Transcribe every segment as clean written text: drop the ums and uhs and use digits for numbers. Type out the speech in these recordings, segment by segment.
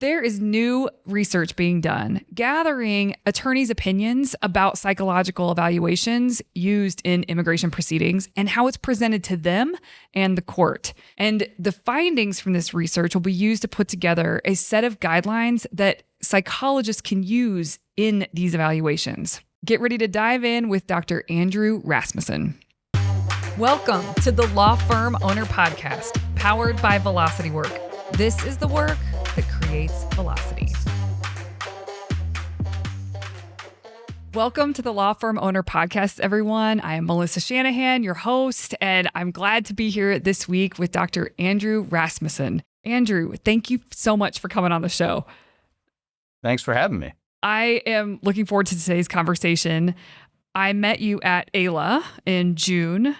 There is new research being done, gathering attorneys' opinions about psychological evaluations used in immigration proceedings and how it's presented to them and the court. And the findings from this research will be used to put together a set of guidelines that psychologists can use in these evaluations. Get ready to dive in with Dr. Andrew Rasmussen. Welcome to the Law Firm Owner Podcast, powered by Velocity Work. This is the work that creates velocity. Welcome to the Law Firm Owner Podcast, everyone. I am Melissa Shanahan, your host, and I'm glad to be here this week with Dr. Andrew Rasmussen. Andrew, thank you so much for coming on the show. Thanks for having me. I am looking forward to today's conversation. I met you at AILA in June,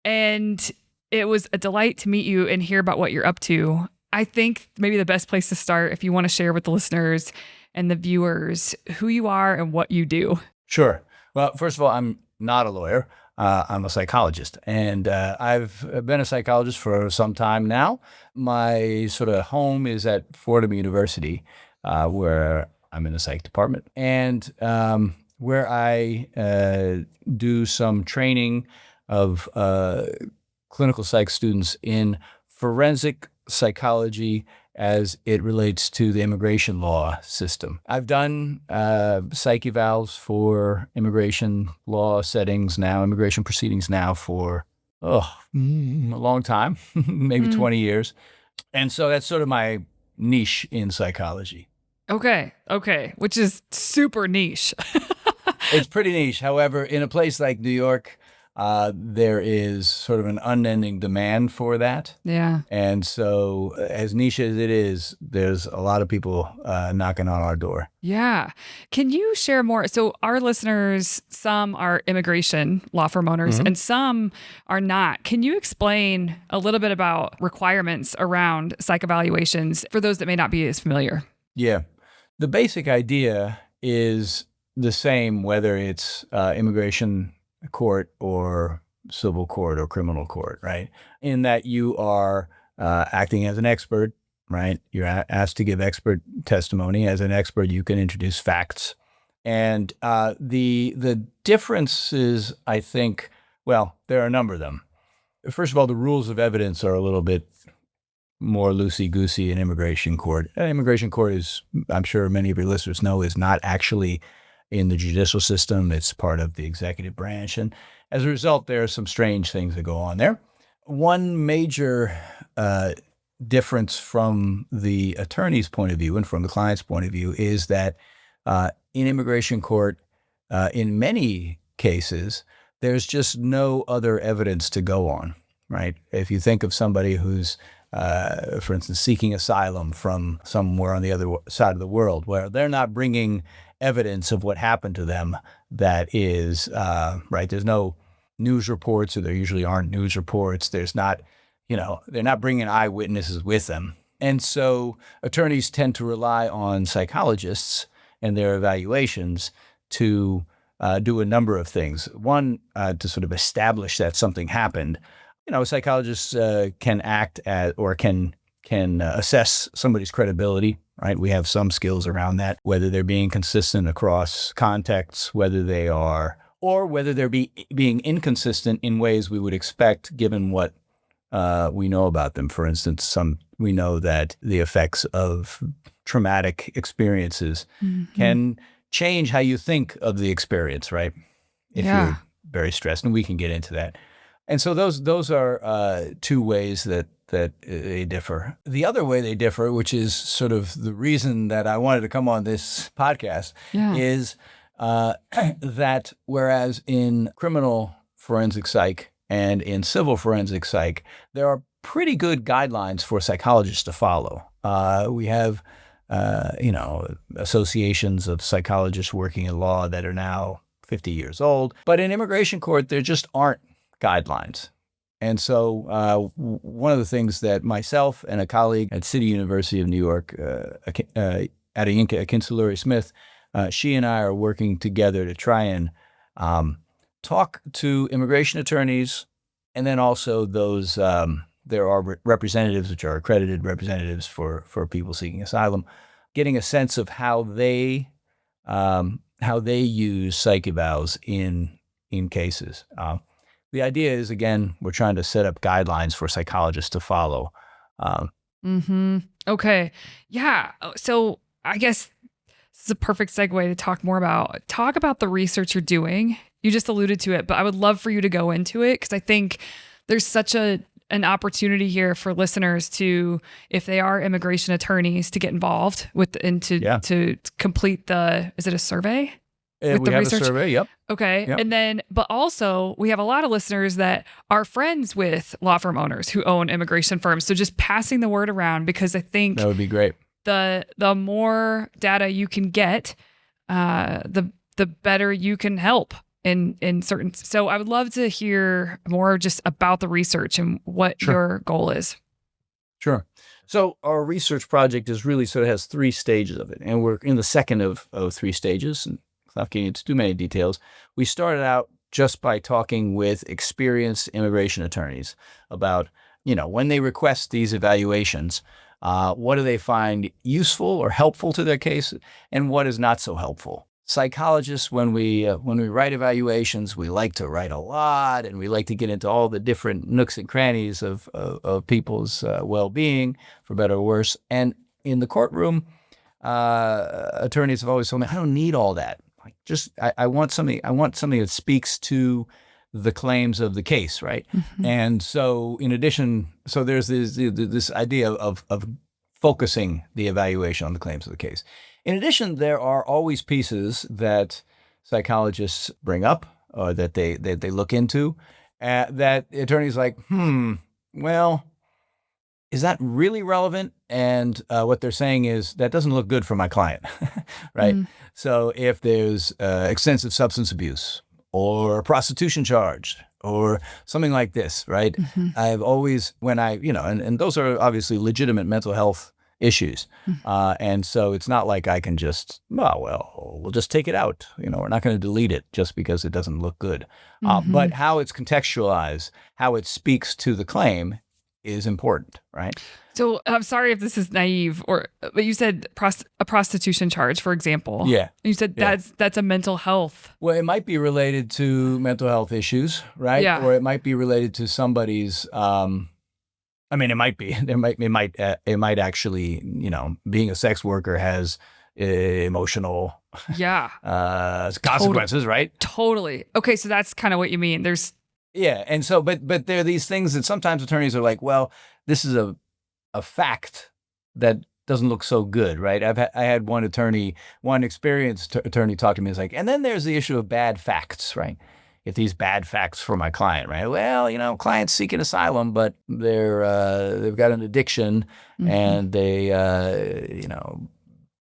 and it was a delight to meet you and hear about what you're up to. I think maybe the best place to start, if you want to share with the listeners and the viewers who you are and what you do. Sure. Well, first of all, I'm not a lawyer. I'm a psychologist, and I've been a psychologist for some time now. My sort of home is at Fordham University, where I'm in the psych department, and where I do some training of clinical psych students in forensic psychology as it relates to the immigration law system. I've done psych evals for immigration law settings now, immigration proceedings now for a long time, maybe 20 years. And so that's sort of my niche in psychology. Okay. Which is super niche. It's pretty niche. However, in a place like New York, there is sort of an unending demand for that. Yeah. And so as niche as it is, there's a lot of people knocking on our door. Yeah. Can you share more? So our listeners, some are immigration law firm owners and some are not. Can you explain a little bit about requirements around psych evaluations for those that may not be as familiar? Yeah. The basic idea is the same, whether it's immigration court or civil court or criminal court, right? In that you are acting as an expert, right? You're asked to give expert testimony. As an expert, you can introduce facts. And the differences, I think, well, there are a number of them. First of all, the rules of evidence are a little bit more loosey-goosey in immigration court. Immigration court is, I'm sure many of your listeners know, is not actually in the judicial system. It's part of the executive branch. And as a result, there are some strange things that go on there. One major difference from the attorney's point of view and from the client's point of view is that in immigration court, in many cases, there's just no other evidence to go on, right? If you think of somebody who's for instance, seeking asylum from somewhere on the other side of the world, where they're not bringing evidence of what happened to them that is, right, there's no news reports, or there usually aren't news reports. There's not, they're not bringing eyewitnesses with them. And so attorneys tend to rely on psychologists and their evaluations to do a number of things. One, to sort of establish that something happened. Psychologists can act as, or can assess somebody's credibility, right? We have some skills around that, whether they're being consistent across contexts, whether they are, or whether they're being inconsistent in ways we would expect given what we know about them. For instance, we know that the effects of traumatic experiences can change how you think of the experience, right? If you're very stressed, and we can get into that. And so those are two ways that they differ. The other way they differ, which is sort of the reason that I wanted to come on this podcast, is that whereas in criminal forensic psych and in civil forensic psych, there are pretty good guidelines for psychologists to follow. We have, associations of psychologists working in law that are now 50 years old. But in immigration court, there just aren't guidelines. And so one of the things that myself and a colleague at City University of New York, Adeyinka Akinsuluri-Smith, she and I are working together to try and talk to immigration attorneys and then also those there are representatives, which are accredited representatives for people seeking asylum, getting a sense of how they use psych evals in cases. The idea is, again, we're trying to set up guidelines for psychologists to follow. Okay. Yeah. So I guess this is a perfect segue to talk about the research you're doing. You just alluded to it, but I would love for you to go into it because I think there's such an opportunity here for listeners to, if they are immigration attorneys, to get involved with to complete is it a survey? We have a survey, yep. Okay. Yep. And then, but also we have a lot of listeners that are friends with law firm owners who own immigration firms. So just passing the word around, because I think that would be great. The more data you can get, the better you can help in certain. So I would love to hear more just about the research and what your goal is. Sure. So our research project is really sort of has three stages of it, and we're in the second of three stages. And without getting into too many details, we started out just by talking with experienced immigration attorneys about, when they request these evaluations, what do they find useful or helpful to their case, and what is not so helpful. Psychologists, when we write evaluations, we like to write a lot, and we like to get into all the different nooks and crannies of people's well-being, for better or worse. And in the courtroom, attorneys have always told me, I don't need all that. I want something that speaks to the claims of the case, right? Mm-hmm. And so in addition, there's this idea of focusing the evaluation on the claims of the case. In addition, there are always pieces that psychologists bring up or that they look into that attorneys like, well, is that really relevant? And what they're saying is that doesn't look good for my client, right? Mm. So if there's extensive substance abuse or a prostitution charge or something like this, right? Mm-hmm. I've always, and those are obviously legitimate mental health issues. Mm-hmm. And so it's not like I can just, we'll just take it out. We're not going to delete it just because it doesn't look good. Mm-hmm. But how it's contextualized, how it speaks to the claim is important, right? So I'm sorry if this is naive, but you said a prostitution charge, for example. Yeah. You said that's a mental health. Well, it might be related to mental health issues, right? Yeah. Or it might be related to somebody's. It might be. It might actually, being a sex worker has emotional. Yeah. Consequences, right? Totally. Okay, so that's kind of what you mean. There's. Yeah, and so, but there are these things that sometimes attorneys are like, well, this is a fact that doesn't look so good, right? I had one experienced attorney talk to me. It's like, and then there's the issue of bad facts, right? If these bad facts for my client, right? Well, client's seeking asylum, but they've got an addiction, mm-hmm. and they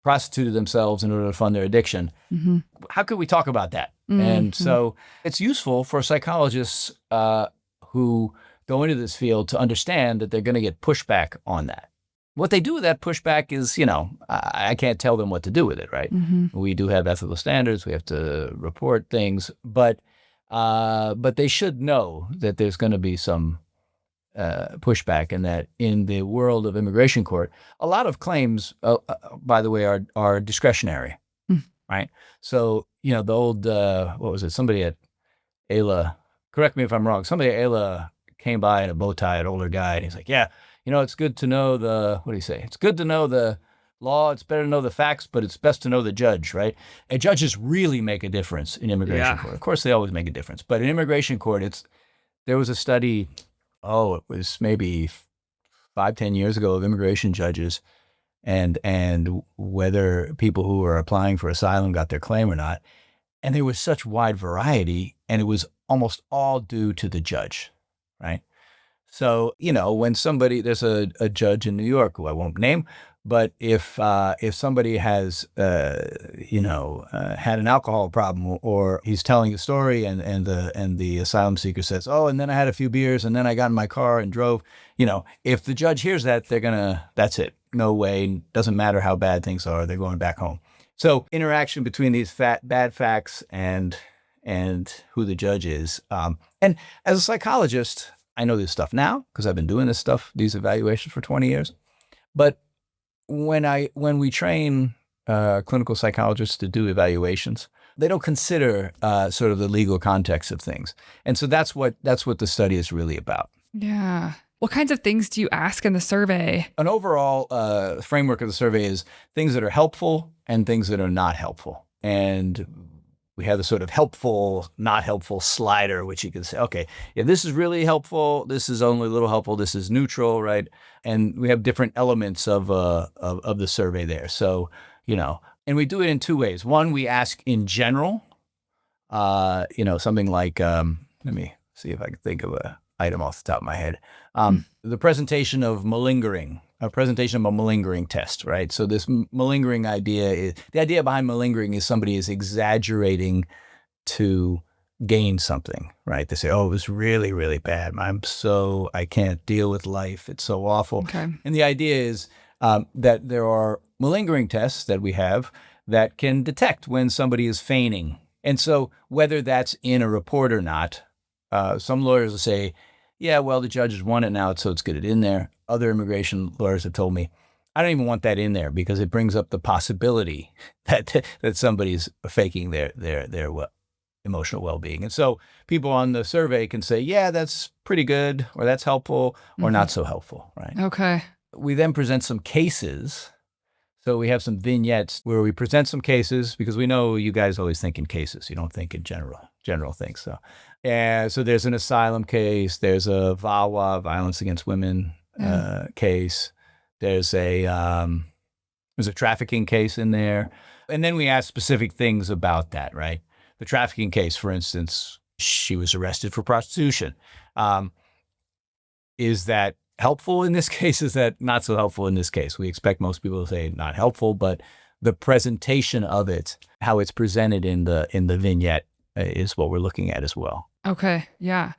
prostituted themselves in order to fund their addiction. Mm-hmm. How could we talk about that? Mm-hmm. And so it's useful for psychologists who go into this field to understand that they're going to get pushback on that. What they do with that pushback is, I can't tell them what to do with it, right? Mm-hmm. We do have ethical standards. We have to report things, but they should know that there's going to be some pushback, and that in the world of immigration court, a lot of claims, by the way, are discretionary, right? So, the old, what was it? Somebody at AILA, correct me if I'm wrong, somebody at AILA came by in a bow tie, an older guy, and he's like, yeah, it's good to know what do you say? It's good to know the law, it's better to know the facts, but it's best to know the judge, right? And judges really make a difference in immigration court. Of course, they always make a difference, but in immigration court, there was a study, it was maybe 5-10 years ago, of immigration judges and whether people who were applying for asylum got their claim or not. And there was such wide variety, and it was almost all due to the judge, right? So, when there's a judge in New York who I won't name, but if somebody has, had an alcohol problem, or he's telling a story and the asylum seeker says, and then I had a few beers and then I got in my car and drove, if the judge hears that, that's it. No way. Doesn't matter how bad things are. They're going back home. So interaction between these bad facts and who the judge is. And as a psychologist, I know this stuff now because I've been doing these evaluations for 20 years. But when we train clinical psychologists to do evaluations, they don't consider sort of the legal context of things. And so that's what the study is really about. Yeah. What kinds of things do you ask in the survey? An overall framework of the survey is things that are helpful and things that are not helpful. And we have the sort of helpful, not helpful slider, which you can say, okay, yeah, this is really helpful. This is only a little helpful. This is neutral, right? And we have different elements of the survey there. So, and we do it in two ways. One, we ask in general, something like, let me see if I can think of an item off the top of my head. The presentation of malingering. A presentation of a malingering test, right? So this malingering the idea behind malingering is somebody is exaggerating to gain something, right? They say, oh, it was really, really bad. I can't deal with life. It's so awful. Okay. And the idea is that there are malingering tests that we have that can detect when somebody is feigning. And so whether that's in a report or not, some lawyers will say, yeah, well, the judge has won it now, so let's get it in there. Other immigration lawyers have told me, I don't even want that in there because it brings up the possibility that somebody's faking their emotional well-being. And so people on the survey can say, yeah, that's pretty good, or that's helpful, or not so helpful, right? Okay. We then present some cases. So we have some vignettes where we present some cases because we know you guys always think in cases. You don't think in general things. So there's an asylum case. There's a VAWA, violence against women case. There's a trafficking case in there. And then we ask specific things about that, right? The trafficking case, for instance, she was arrested for prostitution. Is that helpful in this case? Is that not so helpful in this case? We expect most people to say not helpful, but the presentation of it, how it's presented in the vignette, is what we're looking at as well. Okay. Yeah.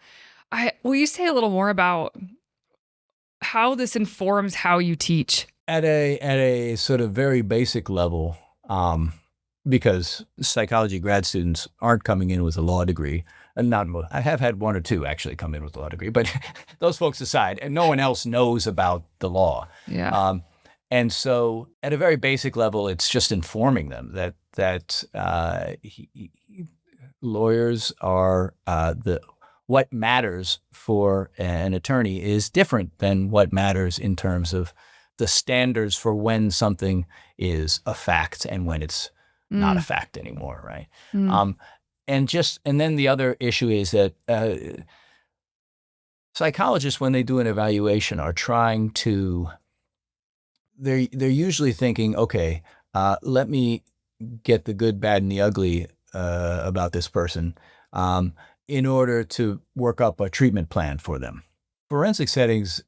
Will you say a little more about how this informs how you teach? At a sort of very basic level, because psychology grad students aren't coming in with a law degree. And I have had one or two actually come in with a law degree, but those folks aside, and no one else knows about the law. Yeah. And so at a very basic level, it's just informing them that lawyers are what matters for an attorney is different than what matters in terms of the standards for when something is a fact and when it's not a fact anymore, right? And then the other issue is that psychologists, when they do an evaluation, are trying to. They're usually thinking, okay, let me get the good, bad, and the ugly about this person in order to work up a treatment plan for them. Forensic settings,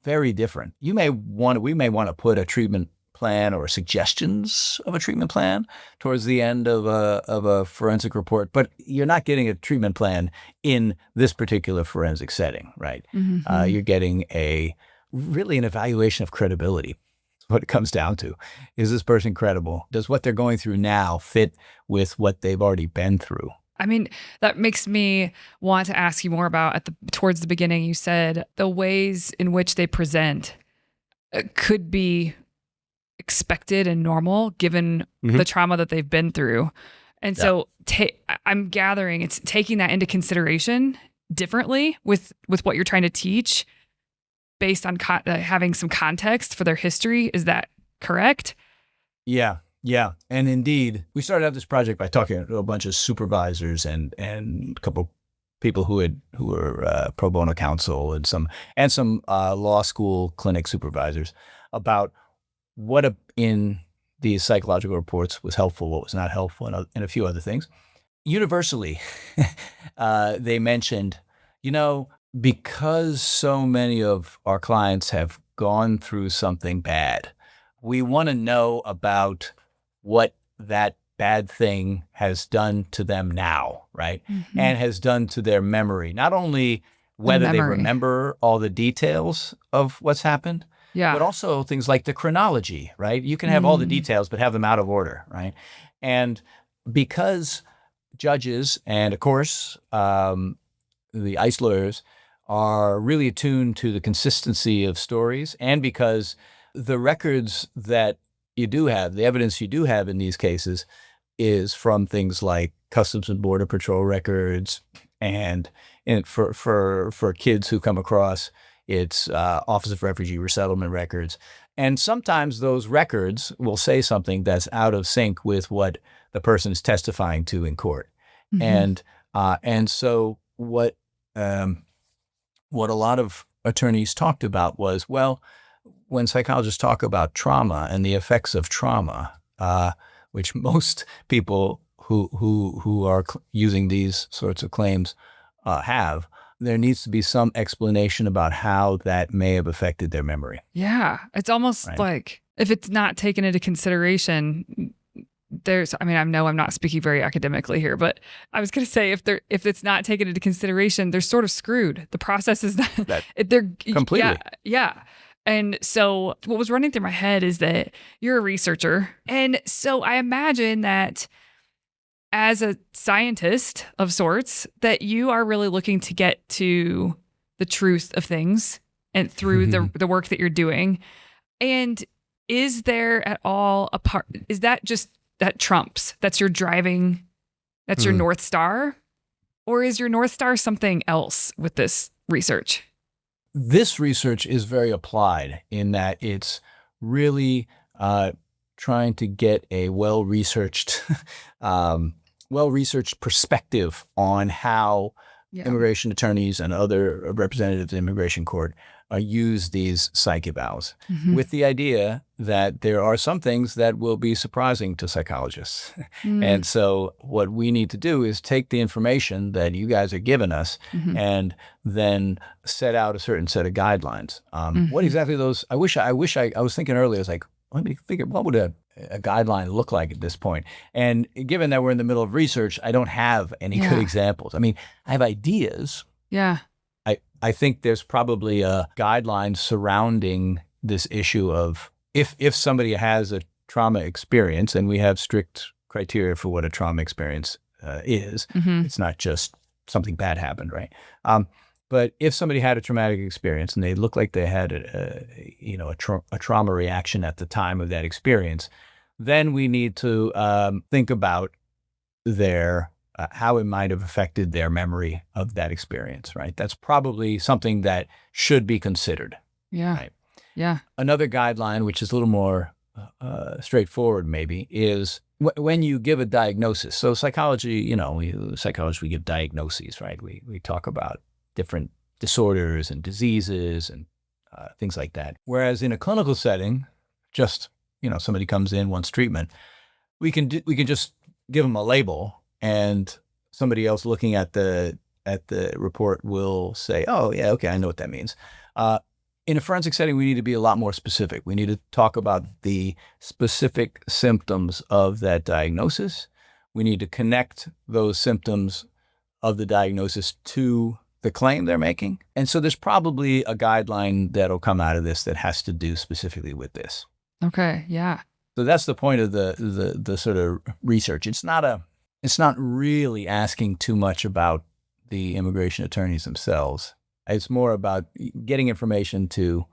very different. We may want to put a treatment plan or suggestions of a treatment plan towards the end of a forensic report, but you're not getting a treatment plan in this particular forensic setting, right? Mm-hmm. You're getting really an evaluation of credibility. What it comes down to is this person credible? Does what they're going through now fit with what they've already been through? I mean, that makes me want to ask you more about towards the beginning, you said the ways in which they present could be expected and normal given the trauma that they've been through. And so I'm gathering it's taking that into consideration differently with what you're trying to teach based on having some context for their history. Is that correct? Yeah. And indeed, we started out this project by talking to a bunch of supervisors and a couple people who were pro bono counsel and some law school clinic supervisors about what in these psychological reports was helpful, what was not helpful, and a few other things. Universally, they mentioned, because so many of our clients have gone through something bad, we want to know about what that bad thing has done to them now, right? Mm-hmm. And has done to their memory. Not only whether they remember all the details of what's happened, but also things like the chronology, right? You can have all the details, but have them out of order, right? And because judges and, of course, the ICE lawyers are really attuned to the consistency of stories, and because the records that you do have, the evidence you do have in these cases is from things like Customs and Border Patrol records, and for kids who come across, it's Office of Refugee Resettlement records. And sometimes those records will say something that's out of sync with what the person is testifying to in court. Mhm. And so what a lot of attorneys talked about was, well, when psychologists talk about trauma and the effects of trauma, which most people who are using these sorts of claims have, there needs to be some explanation about how that may have affected their memory. Yeah. It's almost Right. like if it's not taken into consideration, I know I'm not speaking very academically here, but I was going to say if it's not taken into consideration, they're sort of screwed. The process is that That they're completely. Yeah, yeah. And so what was running through my head is that you're a researcher. And so I imagine that as a scientist of sorts, that you are really looking to get to the truth of things and through the work that you're doing. And is there at all a part, is that just that trumps, that's your driving, that's your North Star? Or is your North Star something else with this research? This research is very applied in that it's really trying to get a well-researched perspective on how Yeah. immigration attorneys and other representatives of immigration court use these psych evals, Mhm. with the idea that there are some things that will be surprising to psychologists. Mm. And so what we need to do is take the information that you guys are giving us Mhm. and then set out a certain set of guidelines. What Mhm. exactly those, I was thinking earlier, I was like, let me figure, what would a guideline look like at this point? And given that we're in the middle of research, I don't have any good Yeah. examples. I mean, I have ideas. Yeah. I think there's probably a guideline surrounding this issue of if somebody has a trauma experience, and we have strict criteria for what a trauma experience is. Mhm. It's not just something bad happened, right? But if somebody had a traumatic experience and they look like they had a trauma reaction at the time of that experience, then we need to think about their how it might have affected their memory of that experience, right? That's probably something that should be considered. Yeah. Right. Yeah. Another guideline, which is a little more straightforward, maybe, is when you give a diagnosis. So psychology, we give diagnoses, right? We talk about different disorders and diseases and things like that. Whereas in a clinical setting, just somebody comes in, wants treatment, we can just give them a label, and somebody else looking at the report will say, "Oh, yeah, okay, I know what that means." In a forensic setting, we need to be a lot more specific. We need to talk about the specific symptoms of that diagnosis. We need to connect those symptoms of the diagnosis to the claim they're making. And so there's probably a guideline that'll come out of this that has to do specifically with this. Okay. Yeah. So that's the point of the sort of research. It's not really asking too much about the immigration attorneys themselves. It's more about getting information to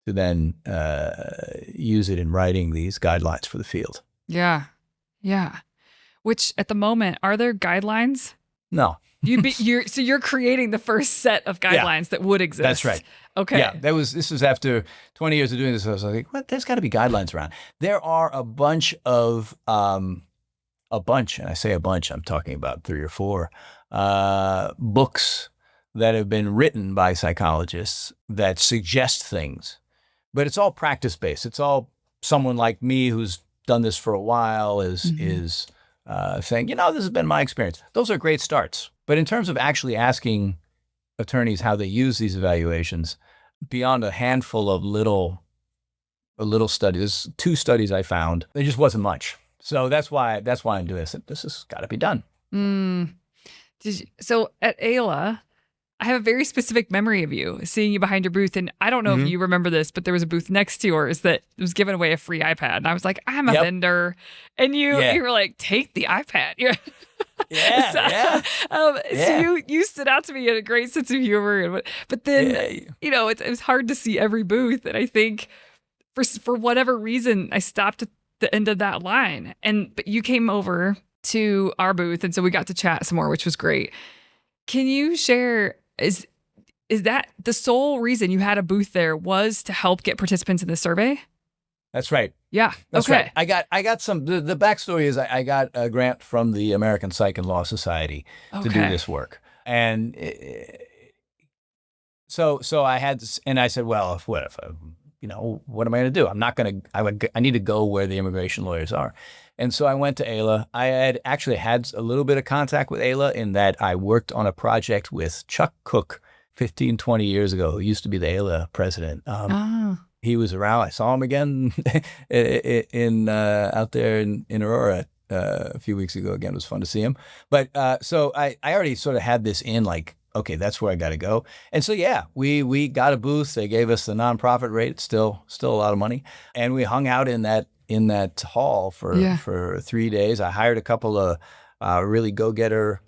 then use it in writing these guidelines for the field. Yeah. Yeah. Which at the moment, are there guidelines? No. So you're creating the first set of guidelines that would exist. That's right. Okay. Yeah, this was after 20 years of doing this. I was like, what? There's got to be guidelines around. There are a bunch, and I say a bunch, I'm talking about 3 or 4 books that have been written by psychologists that suggest things, but it's all practice-based. It's all someone like me who's done this for a while is saying, this has been my experience. Those are great starts. But in terms of actually asking attorneys how they use these evaluations, beyond a handful of little studies, 2 studies I found, there just wasn't much. So that's why I'm doing this. This has got to be done. So at Ayla, I have a very specific memory of you, seeing you behind your booth. And I don't know if you remember this, but there was a booth next to yours that was giving away a free iPad. And I was like, I'm a vendor. And you were like, take the iPad. So you stood out to me. You had a great sense of humor. But then, it was hard to see every booth. And I think for whatever reason, I stopped at the end of that line. But you came over to our booth. And so we got to chat some more, which was great. Can you share, is that the sole reason you had a booth there was to help get participants in the survey? That's right. Yeah. That's right. I got some, the backstory is I got a grant from the American Psych and Law Society to do this work. And so I had this, and I said, well, what am I going to do? I need to go where the immigration lawyers are. And so I went to Ayla. I had actually had a little bit of contact with Ayla in that I worked on a project with Chuck Cook 15, 20 years ago, who used to be the Ayla president. He was around. I saw him again out there in Aurora a few weeks ago. Again, it was fun to see him. But so I already sort of had this in like, okay, that's where I got to go. And so, we got a booth. They gave us the nonprofit rate. It's still a lot of money. And we hung out in that hall for 3 days. I hired a couple of really go-getter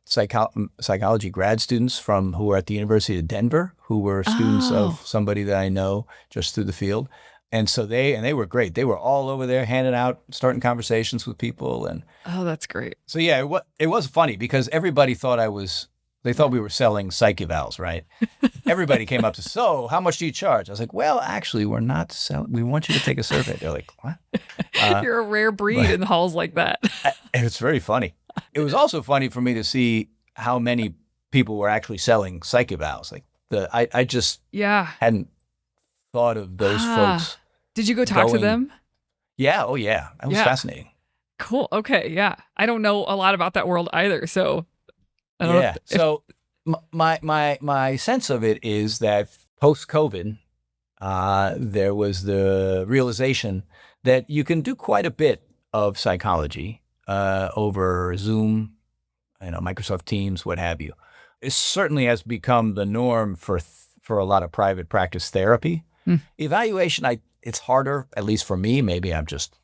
psychology grad students who were at the University of Denver, who were students of somebody that I know just through the field. And so they were great. They were all over there handing out, starting conversations with people. And that's great. So it was funny because everybody thought they thought we were selling psych evals, right? Everybody came up to, so how much do you charge? I was like, well, actually, we're not selling. We want you to take a survey. They're like, what? You're a rare breed in halls like that. It's very funny. It was also funny for me to see how many people were actually selling psych evals. Like I just hadn't thought of those folks. Did you go talk to them? Yeah. Oh, yeah. That was fascinating. Cool. Okay. Yeah. I don't know a lot about that world either. So I don't know. So my sense of it is that post-COVID, there was the realization that you can do quite a bit of psychology over Zoom, Microsoft Teams, what have you. It certainly has become the norm for a lot of private practice therapy. Evaluation, it's harder, at least for me. Maybe I'm just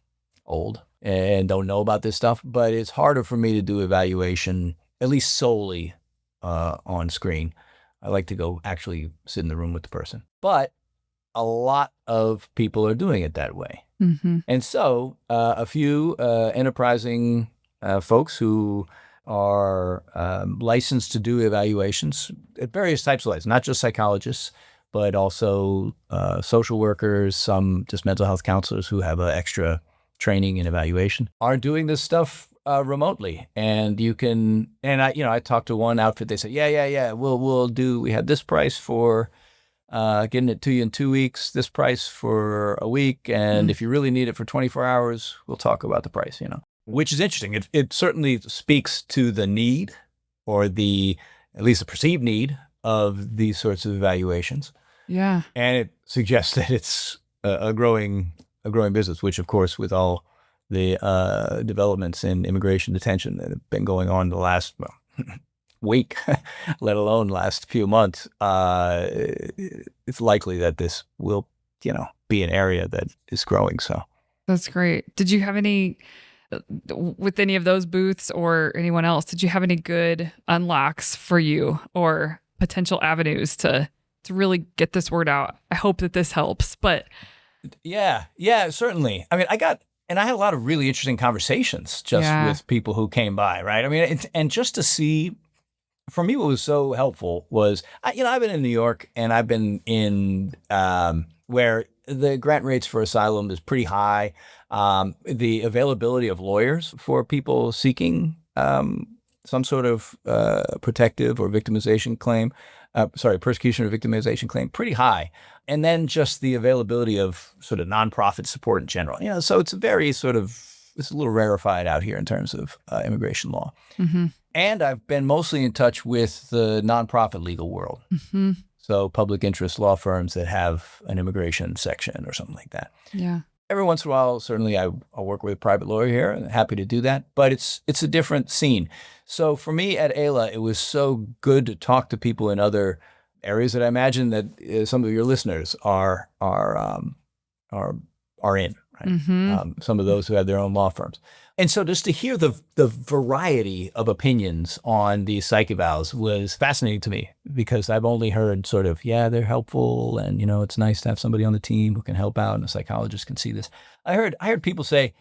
old and don't know about this stuff, but it's harder for me to do evaluation, at least solely on screen. I like to go actually sit in the room with the person. But a lot of people are doing it that way. And so a few enterprising folks who are licensed to do evaluations at various types of license, not just psychologists, but also social workers, some just mental health counselors who have extra training in evaluation, are doing this stuff remotely. And you can, and I talked to one outfit, they said, we had this price for getting it to you in 2 weeks, this price for a week. And if you really need it for 24 hours, we'll talk about the price, which is interesting. It certainly speaks to the need, or at least the perceived need of these sorts of evaluations. Yeah. And it suggests that it's a growing business, which of course, with all the developments in immigration detention that have been going on the last week, let alone last few months, it's likely that this will, be an area that is growing. So that's great. Did you have any, with any of those booths or anyone else, did you have any good unlocks for you or potential avenues to really get this word out? I hope that this helps, but. Yeah, certainly. I mean, I had a lot of really interesting conversations just with people who came by, right? I mean, and just to see, for me, what was so helpful was, I've been in New York, and I've been in where the grant rates for asylum is pretty high. The availability of lawyers for people seeking some sort of protective or victimization claim, persecution or victimization claim, pretty high. And then just the availability of sort of nonprofit support in general. So it's it's a little rarefied out here in terms of immigration law. And I've been mostly in touch with the nonprofit legal world. So public interest law firms that have an immigration section or something like that. Yeah. every once in a while, certainly I'll work with a private lawyer here, and happy to do that. But it's a different scene. So for me at Ayla, it was so good to talk to people in other areas that I imagine that some of your listeners are in, right? Mm-hmm. Some of those who have their own law firms. And so just to hear the variety of opinions on these psych evals was fascinating to me, because I've only heard sort of, yeah, they're helpful, and it's nice to have somebody on the team who can help out, and a psychologist can see this. I heard people say,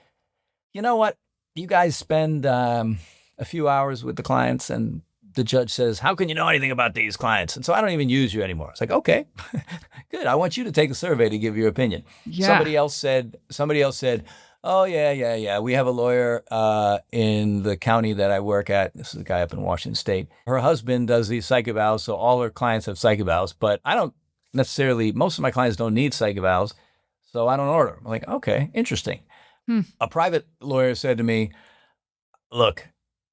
you know what, you guys spend a few hours with the clients, and the judge says, how can you know anything about these clients? And so I don't even use you anymore. It's like, okay, good. I want you to take a survey to give your opinion. Yeah. Somebody else said, oh, yeah. We have a lawyer in the county that I work at. This is a guy up in Washington State. Her husband does these psych evals, so all her clients have psych evals, but I don't necessarily, most of my clients don't need psych evals, so I don't order them. I'm like, okay, interesting. A private lawyer said to me, look,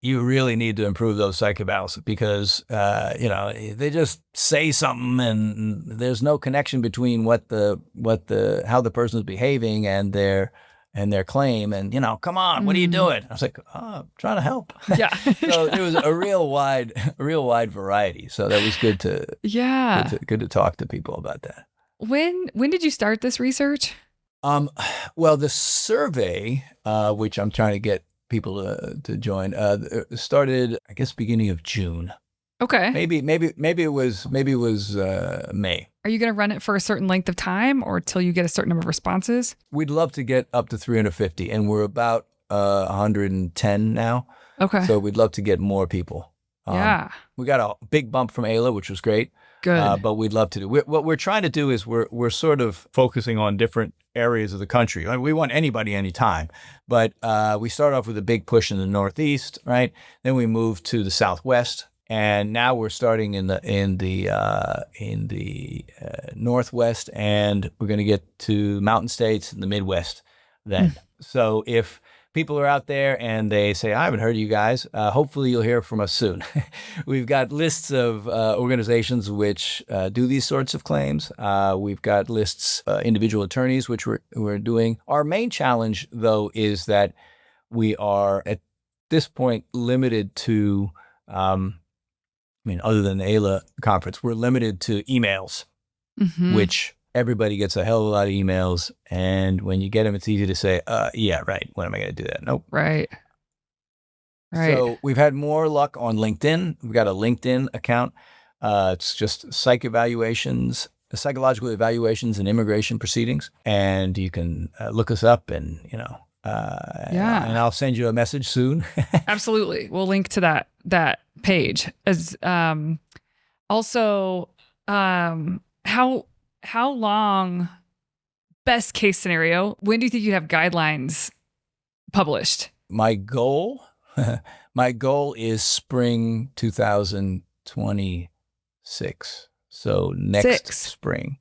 you really need to improve those psych evals, because they just say something and there's no connection between how the person is behaving and their claim, and come on, what are you doing? I was like, I'm trying to help. Yeah. So there was a real wide variety. So that was good to good to talk to people about that. When did you start this research? Well, the survey, which I'm trying to get people to join, started, I guess, beginning of June. Okay. Maybe it was May. Are you going to run it for a certain length of time, or till you get a certain number of responses? We'd love to get up to 350, and we're about 110 now. Okay. So we'd love to get more people. Yeah. We got a big bump from Ayla, which was great. Good. But we'd love to do. What we're trying to do is we're sort of focusing on different areas of the country. I mean, we want anybody, anytime. But we start off with a big push in the Northeast, right? Then we move to the Southwest, and now we're starting in the Northwest, and we're going to get to mountain states and the Midwest then. So if people are out there and they say, I haven't heard of you guys, hopefully you'll hear from us soon. We've got lists of organizations which do these sorts of claims. We've got lists, individual attorneys, which we're doing. Our main challenge, though, is that we are at this point limited to, other than the Ayla conference, we're limited to emails, which everybody gets a hell of a lot of emails. And when you get them, it's easy to say, yeah, right. When am I going to do that? Nope. Right. So we've had more luck on LinkedIn. We've got a LinkedIn account. It's just psychological evaluations and immigration proceedings. And you can look us up, and, and I'll send you a message soon. Absolutely. We'll link to that page. As also, how long, best case scenario, when do you think you'd have guidelines published? My goal is spring 2026. So next spring.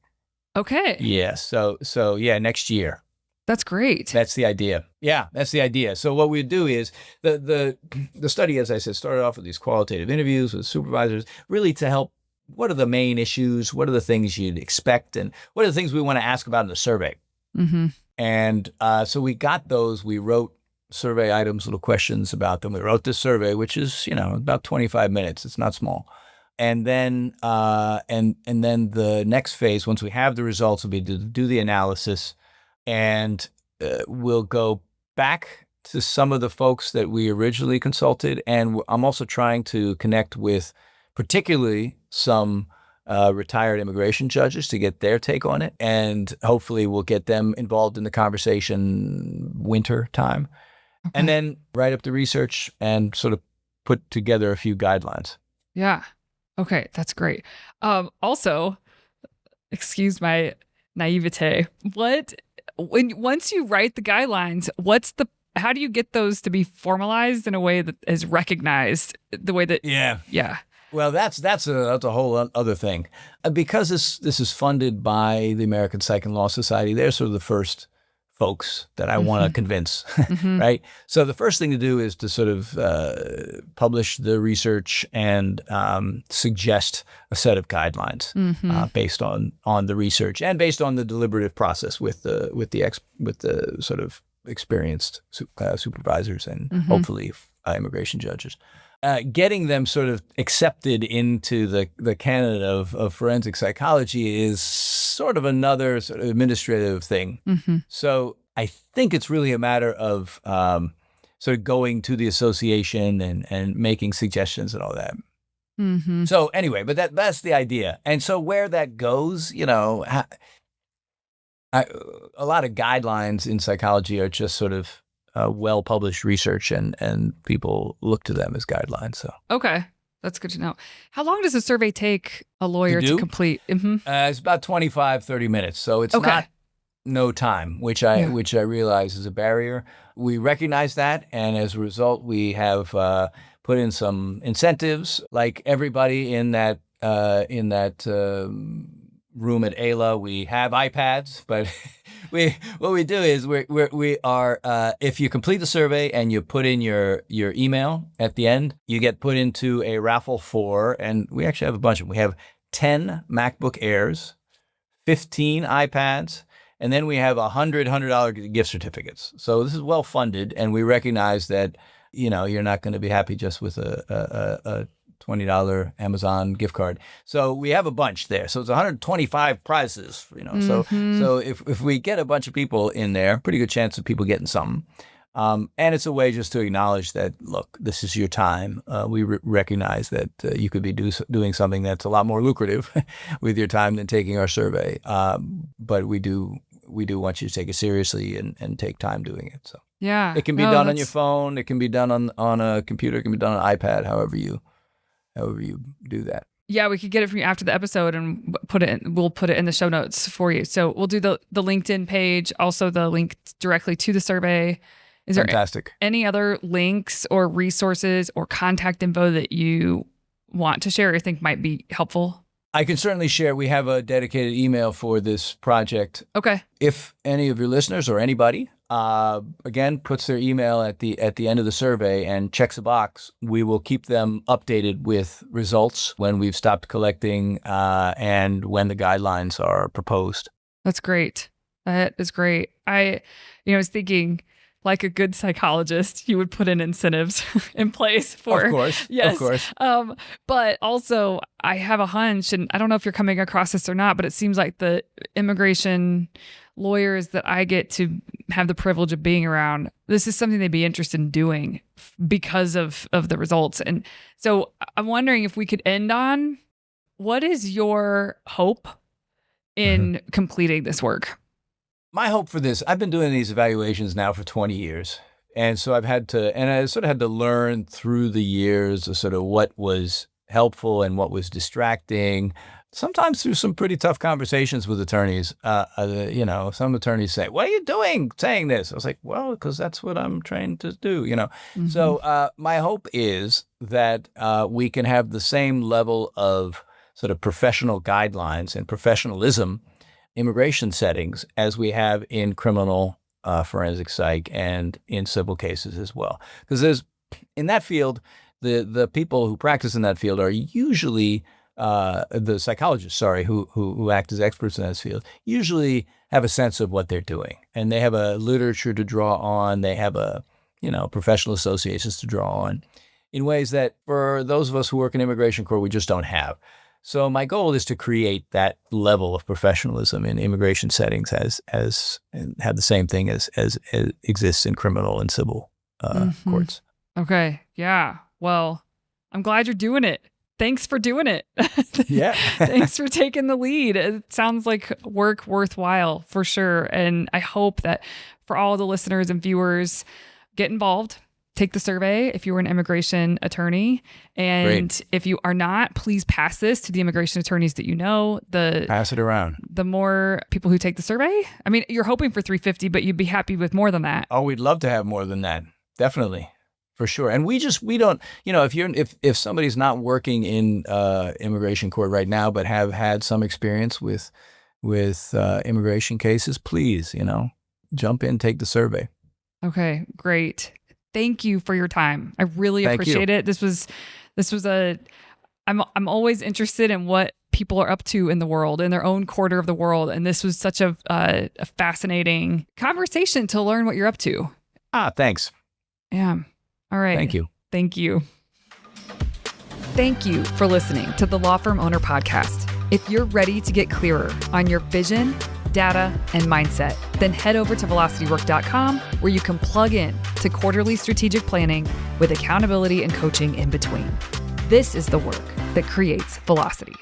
Okay. Yeah. So yeah, next year. That's great. That's the idea. Yeah, that's the idea. So what we do is the study, as I said, started off with these qualitative interviews with supervisors, really to help. What are the main issues? What are the things you'd expect? And what are the things we want to ask about in the survey? And so we got those. We wrote survey items, little questions about them. We wrote this survey, which is, about 25 minutes. It's not small. And then and then the next phase, once we have the results, will be to do the analysis. And we'll go back to some of the folks that we originally consulted. And I'm also trying to connect with particularly some retired immigration judges to get their take on it. And hopefully we'll get them involved in the conversation winter time. Okay. And then write up the research and sort of put together a few guidelines. Yeah. Okay. That's great. Also, excuse my naivete. Once you write the guidelines, how do you get those to be formalized in a way that is recognized the way that? Yeah. Well, that's a whole other thing. Because this is funded by the American Psych and Law Society, they're sort of the first folks that I want to convince, Mm-hmm. right? So the first thing to do is to sort of publish the research and suggest a set of guidelines Mm-hmm. based on the research and based on the deliberative process with the sort of experienced supervisors and Mm-hmm. hopefully immigration judges. Getting them sort of accepted into the canon of forensic psychology is sort of another sort of administrative thing. Mm-hmm. So I think it's really a matter of sort of going to the association and making suggestions and all that. Mm-hmm. So anyway, but that's the idea. And so where that goes, a lot of guidelines in psychology are just sort of well-published research, and people look to them as guidelines. So Okay. That's good to know. How long does a survey take a lawyer to do? complete? Mm-hmm. It's about 25, 30 minutes. So it's Okay. not no time, which I realize is a barrier. We recognize that, and as a result, we have put in some incentives. Like everybody in that room at ALA, we have iPads, but what we do is we are if you complete the survey and you put in your email at the end, you get put into a raffle for, and we actually have a bunch of them. We have 10 MacBook Airs, 15 iPads, and then we have $100 gift certificates. So this is well funded, and we recognize that you're not going to be happy just with a $20 Amazon gift card. So we have a bunch there. So it's 125 prizes, Mm-hmm. So if we get a bunch of people in there, pretty good chance of people getting something. And it's a way just to acknowledge that, look, this is your time. We recognize that you could be doing something that's a lot more lucrative with your time than taking our survey. But we do want you to take it seriously and take time doing it. So Yeah. it can be done on your phone. It can be done on a computer. It can be done on an iPad, however you do that. Yeah, we could get it from you after the episode and put it in. We'll put it in the show notes for you. So we'll do the LinkedIn page, also the link directly to the survey. Is there Fantastic. any other links or resources or contact info that you want to share or think might be helpful? I can certainly share. We have a dedicated email for this project. Okay. If any of your listeners or anybody, again, puts their email at the end of the survey and checks a box, we will keep them updated with results when we've stopped collecting and when the guidelines are proposed. That's great. That is great. I was thinking, like a good psychologist, you would put in incentives in place for. Of course. Yes. Of course. But also, I have a hunch, and I don't know if you're coming across this or not, but it seems like the immigration lawyers that I get to have the privilege of being around, this is something they'd be interested in doing because of the results. And so I'm wondering if we could end on, what is your hope in completing this work? My hope for this, I've been doing these evaluations now for 20 years. And so I sort of had to learn through the years of sort of what was helpful and what was distracting. Sometimes through some pretty tough conversations with attorneys. Some attorneys say, "What are you doing saying this?" I was like, "Well, because that's what I'm trained to do." Mm-hmm. So my hope is that we can have the same level of sort of professional guidelines and professionalism immigration settings as we have in criminal forensic psych and in civil cases as well. Because in that field, the people who practice in that field are usually the psychologists, who act as experts in this field, usually have a sense of what they're doing, and they have a literature to draw on. They have professional associations to draw on in ways that for those of us who work in immigration court, we just don't have. So my goal is to create that level of professionalism in immigration settings and have the same thing as exists in criminal and civil courts. Okay. Yeah. Well, I'm glad you're doing it. Thanks for doing it. Yeah. Thanks for taking the lead. It sounds like work worthwhile for sure. And I hope that for all the listeners and viewers, get involved. Take the survey if you were an immigration attorney. And Great. If you are not, please pass this to the immigration attorneys that you know. Pass it around. The more people who take the survey, I mean, you're hoping for 350, but you'd be happy with more than that. Oh, we'd love to have more than that. Definitely. For sure. And we don't, if somebody's not working in immigration court right now, but have had some experience with immigration cases, please, jump in, take the survey. Okay, great. Thank you for your time. I really Thank appreciate you. it. This was I'm always interested in what people are up to in the world, in their own quarter of the world. And this was such a fascinating conversation to learn what you're up to. Thanks. Yeah. All right. Thank you. Thank you. Thank you for listening to the Law Firm Owner Podcast. If you're ready to get clearer on your vision, data, and mindset, then head over to velocitywork.com where you can plug in to quarterly strategic planning with accountability and coaching in between. This is the work that creates velocity.